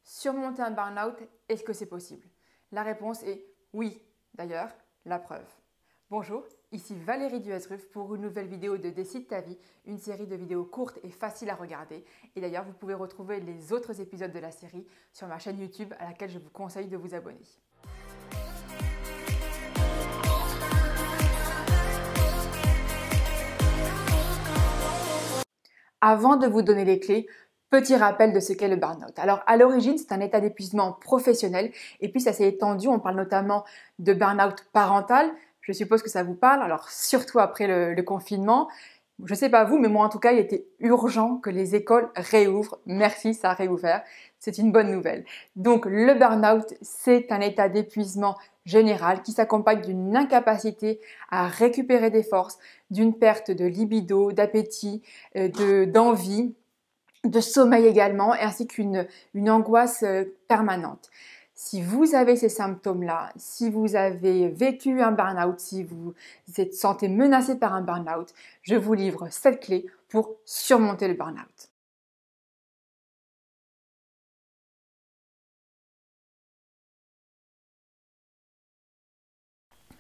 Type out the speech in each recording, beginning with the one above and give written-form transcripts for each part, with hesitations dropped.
Surmonter un burn-out, est-ce que c'est possible? La réponse est oui. D'ailleurs, la preuve. Bonjour, ici Valérie Duesruf pour une nouvelle vidéo de Décide ta vie, une série de vidéos courtes et faciles à regarder. Et d'ailleurs, vous pouvez retrouver les autres épisodes de la série sur ma chaîne YouTube à laquelle je vous conseille de vous abonner. Avant de vous donner les clés, petit rappel de ce qu'est le burn-out. Alors, à l'origine, c'est un état d'épuisement professionnel et puis ça s'est étendu. On parle notamment de burn-out parental. Je suppose que ça vous parle. Alors, surtout après le confinement. Je ne sais pas vous, mais moi en tout cas, il était urgent que les écoles réouvrent. Merci, ça a réouvert. C'est une bonne nouvelle. Donc, le burn-out, c'est un état d'épuisement général qui s'accompagne d'une incapacité à récupérer des forces, d'une perte de libido, d'appétit, d'envie, de sommeil également, ainsi qu'une angoisse permanente. Si vous avez ces symptômes-là, si vous avez vécu un burn-out, si vous êtes sentez menacé par un burn-out, je vous livre 7 clés pour surmonter le burn-out.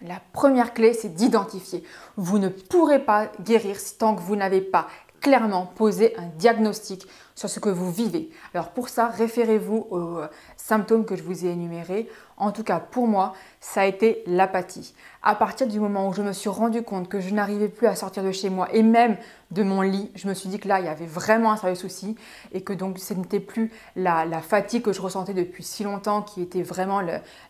La première clé, c'est d'identifier. Vous ne pourrez pas guérir tant que vous n'avez pas clairement posé un diagnostic sur ce que vous vivez. Alors pour ça, référez-vous aux symptômes que je vous ai énumérés. En tout cas, pour moi, ça a été l'apathie. À partir du moment où je me suis rendu compte que je n'arrivais plus à sortir de chez moi et même de mon lit, je me suis dit que là, il y avait vraiment un sérieux souci et que donc ce n'était plus la fatigue que je ressentais depuis si longtemps qui était vraiment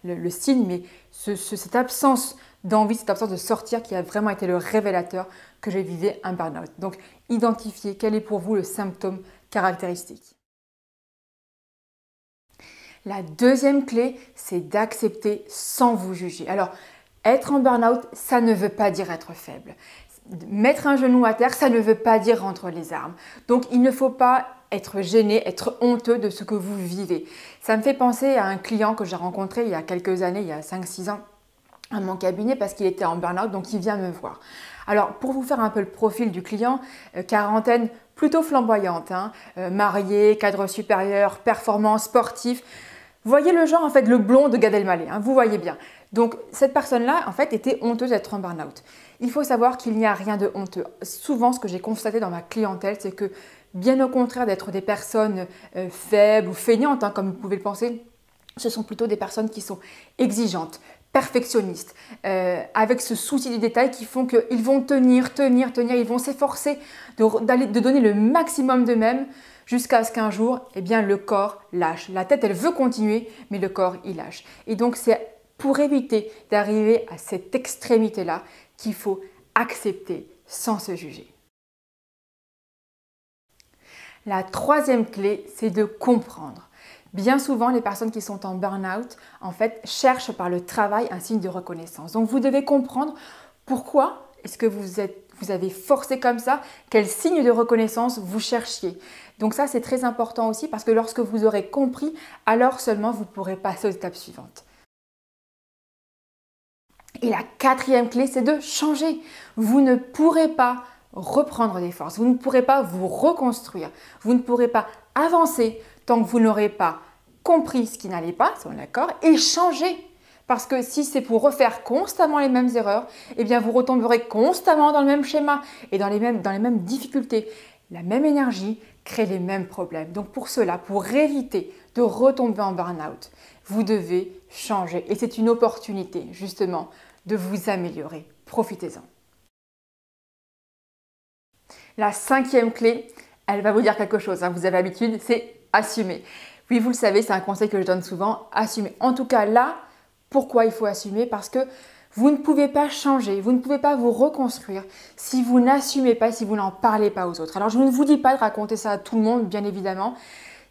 le signe, mais cette absence d'envie, cette absence de sortir qui a vraiment été le révélateur que je vivais un burn-out. Donc, identifiez quel est pour vous le symptôme caractéristique. La deuxième clé, c'est d'accepter sans vous juger. Alors, être en burn-out, ça ne veut pas dire être faible. Mettre un genou à terre, ça ne veut pas dire rendre les armes. Donc, il ne faut pas être gêné, être honteux de ce que vous vivez. Ça me fait penser à un client que j'ai rencontré il y a quelques années, il y a 5-6 ans, à mon cabinet parce qu'il était en burn-out, donc il vient me voir. Alors, pour vous faire un peu le profil du client, quarantaine plutôt flamboyante, marié, cadre supérieur, performant, sportif. Voyez le genre, en fait, le blond de Gad Elmaleh, vous voyez bien. Donc, cette personne-là, en fait, était honteuse d'être en burn-out. Il faut savoir qu'il n'y a rien de honteux. Souvent, ce que j'ai constaté dans ma clientèle, c'est que, bien au contraire d'être des personnes faibles ou feignantes, comme vous pouvez le penser, ce sont plutôt des personnes qui sont exigeantes, perfectionnistes, avec ce souci du détail qui font qu'ils vont tenir, ils vont s'efforcer de donner le maximum d'eux-mêmes jusqu'à ce qu'un jour, eh bien, le corps lâche. La tête, elle veut continuer, mais le corps, il lâche. Et donc, c'est pour éviter d'arriver à cette extrémité-là qu'il faut accepter sans se juger. La troisième clé, c'est de comprendre. Bien souvent, les personnes qui sont en burn-out, en fait, cherchent par le travail un signe de reconnaissance. Donc, vous devez comprendre pourquoi est-ce que vous avez forcé comme ça, quel signe de reconnaissance vous cherchiez. Donc ça, c'est très important aussi parce que lorsque vous aurez compris, alors seulement vous pourrez passer aux étapes suivantes. Et la quatrième clé, c'est de changer. Vous ne pourrez pas reprendre des forces, vous ne pourrez pas vous reconstruire, vous ne pourrez pas avancer tant que vous n'aurez pas compris ce qui n'allait pas, si on est d'accord, et changer. Parce que si c'est pour refaire constamment les mêmes erreurs, eh bien vous retomberez constamment dans le même schéma et dans les mêmes difficultés. La même énergie crée les mêmes problèmes. Donc pour cela, pour éviter de retomber en burn-out, vous devez changer. Et c'est une opportunité justement de vous améliorer. Profitez-en. La cinquième clé, elle va vous dire quelque chose, vous avez l'habitude, c'est assumer. Oui, vous le savez, c'est un conseil que je donne souvent, assumer. En tout cas là, pourquoi il faut assumer? Parce que vous ne pouvez pas changer, vous ne pouvez pas vous reconstruire si vous n'assumez pas, si vous n'en parlez pas aux autres. Alors je ne vous dis pas de raconter ça à tout le monde, bien évidemment.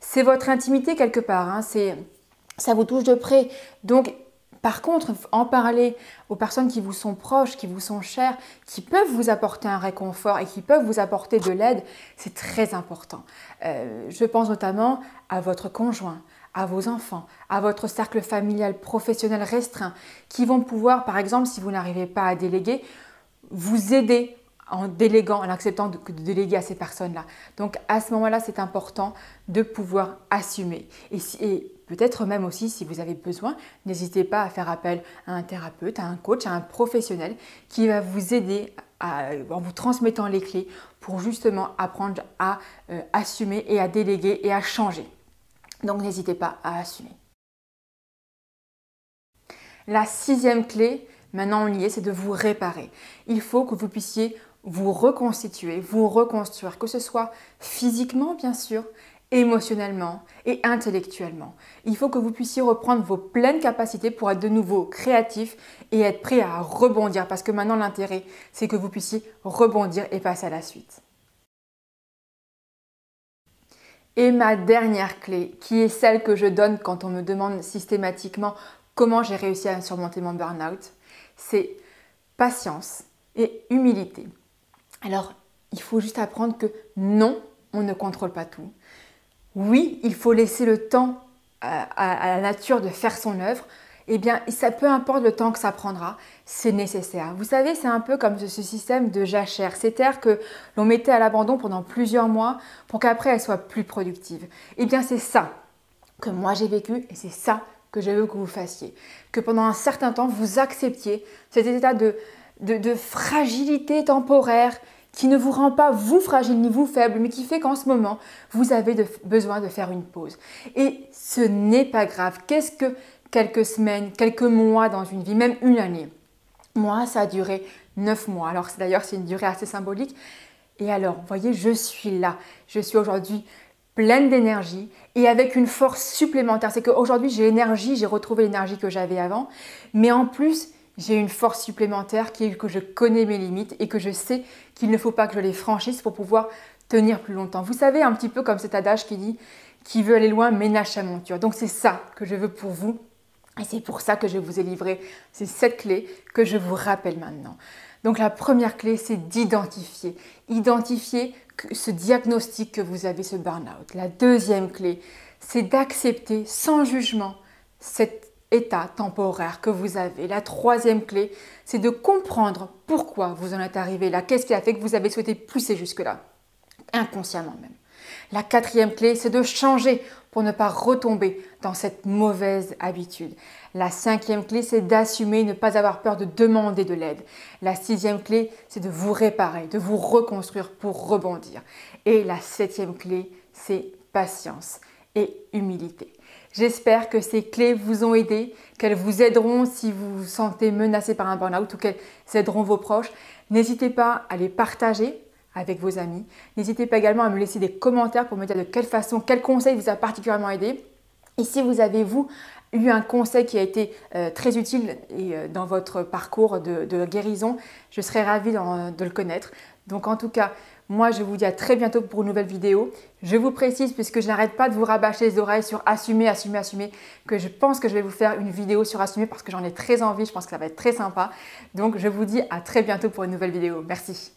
C'est votre intimité quelque part, ça vous touche de près. Donc par contre, en parler aux personnes qui vous sont proches, qui vous sont chères, qui peuvent vous apporter un réconfort et qui peuvent vous apporter de l'aide, c'est très important. Je pense notamment à votre conjoint, à vos enfants, à votre cercle familial professionnel restreint, qui vont pouvoir, par exemple, si vous n'arrivez pas à déléguer, vous aider en déléguant, en acceptant de déléguer à ces personnes-là. Donc à ce moment-là, c'est important de pouvoir assumer. Et peut-être même aussi, si vous avez besoin, n'hésitez pas à faire appel à un thérapeute, à un coach, à un professionnel qui va vous aider en vous transmettant les clés pour justement apprendre à assumer et à déléguer et à changer. Donc n'hésitez pas à assumer. La 6e clé, maintenant on y est, c'est de vous réparer. Il faut que vous puissiez vous reconstituer, vous reconstruire, que ce soit physiquement bien sûr, émotionnellement et intellectuellement. Il faut que vous puissiez reprendre vos pleines capacités pour être de nouveau créatif et être prêt à rebondir parce que maintenant l'intérêt, c'est que vous puissiez rebondir et passer à la suite. Et ma dernière clé, qui est celle que je donne quand on me demande systématiquement comment j'ai réussi à surmonter mon burn-out, c'est patience et humilité. Alors, il faut juste apprendre que non, on ne contrôle pas tout. Oui, il faut laisser le temps à la nature de faire son œuvre. Eh bien, ça peu importe le temps que ça prendra, c'est nécessaire. Vous savez, c'est un peu comme ce système de jachère, ces terres que l'on mettait à l'abandon pendant plusieurs mois pour qu'après elles soient plus productives. Eh bien, c'est ça que moi j'ai vécu et c'est ça que je veux que vous fassiez. Que pendant un certain temps, vous acceptiez cet état de fragilité temporaire qui ne vous rend pas vous fragile ni vous faible, mais qui fait qu'en ce moment, vous avez besoin de faire une pause. Et ce n'est pas grave. Qu'est-ce que quelques semaines, quelques mois dans une vie, même une année? Moi, ça a duré 9 mois. Alors d'ailleurs, c'est une durée assez symbolique. Et alors, vous voyez, je suis là. Je suis aujourd'hui pleine d'énergie et avec une force supplémentaire. C'est qu'aujourd'hui, j'ai l'énergie, j'ai retrouvé l'énergie que j'avais avant. Mais en plus, j'ai une force supplémentaire qui est que je connais mes limites et que je sais qu'il ne faut pas que je les franchisse pour pouvoir tenir plus longtemps. Vous savez, un petit peu comme cet adage qui dit « qui veut aller loin ménage sa monture ». Donc c'est ça que je veux pour vous et c'est pour ça que je vous ai livré ces 7 clés que je vous rappelle maintenant. Donc la première clé, c'est d'identifier. Identifier ce diagnostic que vous avez, ce burn-out. La deuxième clé, c'est d'accepter sans jugement cet état temporaire que vous avez. La troisième clé, c'est de comprendre pourquoi vous en êtes arrivé là. Qu'est-ce qui a fait que vous avez souhaité pousser jusque-là, inconsciemment même. La quatrième clé, c'est de changer pour ne pas retomber dans cette mauvaise habitude. La cinquième clé, c'est d'assumer, ne pas avoir peur de demander de l'aide. La sixième clé, c'est de vous réparer, de vous reconstruire pour rebondir. Et la septième clé, c'est patience et humilité. J'espère que ces clés vous ont aidé, qu'elles vous aideront si vous vous sentez menacé par un burn-out ou qu'elles aideront vos proches. N'hésitez pas à les partager avec vos amis. N'hésitez pas également à me laisser des commentaires pour me dire de quelle façon, quel conseil vous a particulièrement aidé. Et si vous avez, vous, eu un conseil qui a été très utile dans votre parcours de guérison, je serais ravie de le connaître. Donc en tout cas, moi je vous dis à très bientôt pour une nouvelle vidéo. Je vous précise, puisque je n'arrête pas de vous rabâcher les oreilles sur assumer, assumer, assumer, que je pense que je vais vous faire une vidéo sur assumer parce que j'en ai très envie, je pense que ça va être très sympa. Donc je vous dis à très bientôt pour une nouvelle vidéo. Merci.